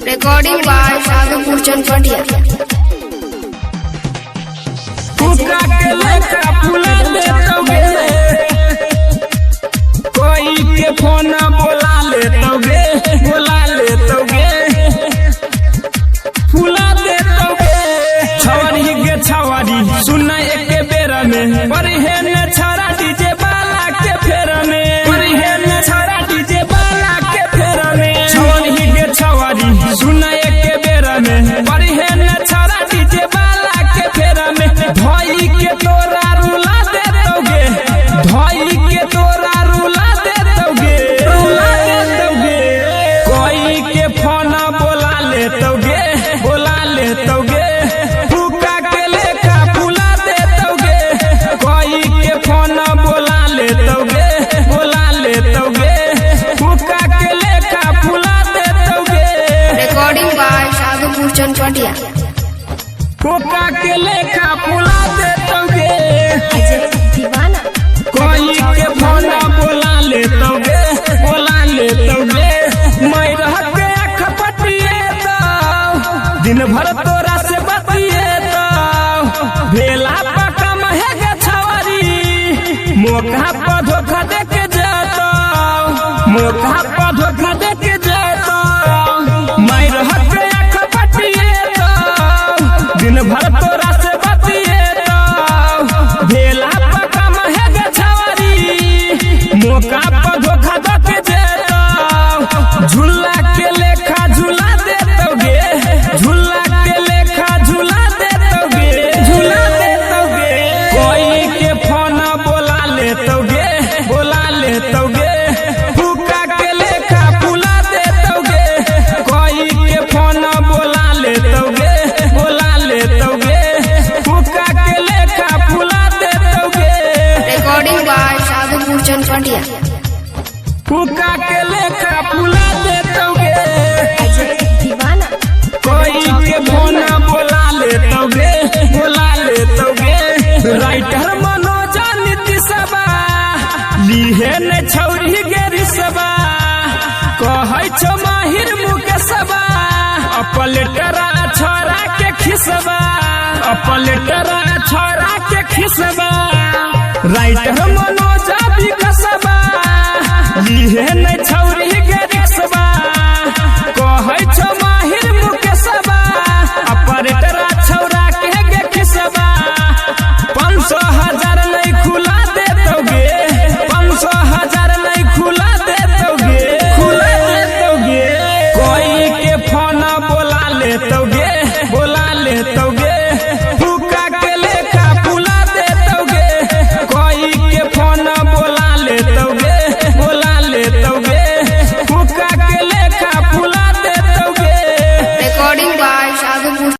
Recording by Shadupur Chanpatia. फुका के लेखा फुला देतोगे, कोई के फोन बोला लेतोगे, फुला देतोगे। छवारी के छवारी सुन एक बेरा में, पर है न छरा डीजे बाला के फेरा में, पर है न छरा डीजे बाला के फेरा में। छवारी के छवारी सुन एक बेरा में, पर है न छरा डीजे बाला के फेरा में। धोई के तोरा रुला देतोगे, धोई के तोरा रुला देतोगे, कोई के फोन बोला लेतोगे, फुका के लेखा फुला देतोगे, कोई के फोन बोला लेतोगे, फुका के लेखा फुला देतोगे। Recording by Shadupur Chanpatia. फुका के लेखा फुला देतोगे, कोई के फोन बोला लेतोगे। मैं रह के अख पटिए तो दिन भर तोरा से बतिए तो, भेला पका महगे छवारी, मौका पर धोखा दे के जातो, मौका पर धोखा दे के जातो। मैं रह के अख पटिए तो दिन भर तोरा से बतिए तो, भेला पका महगे छवारी, मौका पर धोखा दे के जातो। झूला के लेखा झूला देतोगे, झूला के लेखा झूला देतोगे, कोई के फोन बोला लेतोगे, फुका के लेखा फुला देतोगे, कोई के फोन बोला लेतोगे, फुका के लेखा फुला देतोगे। Recording by Shadupur Chanpatia. फुका के लेखा फुला देतोगे, कोई के फोन बोला लेतोगे। राइटर मनोज नीतीशबा लीहे ने छौरी गेरी सबा, कहै छो माहिर मुकेशबा, अपलेटरा छोरा के खिसबा, राइटर मनोज विकासबा लीहे ने छौरी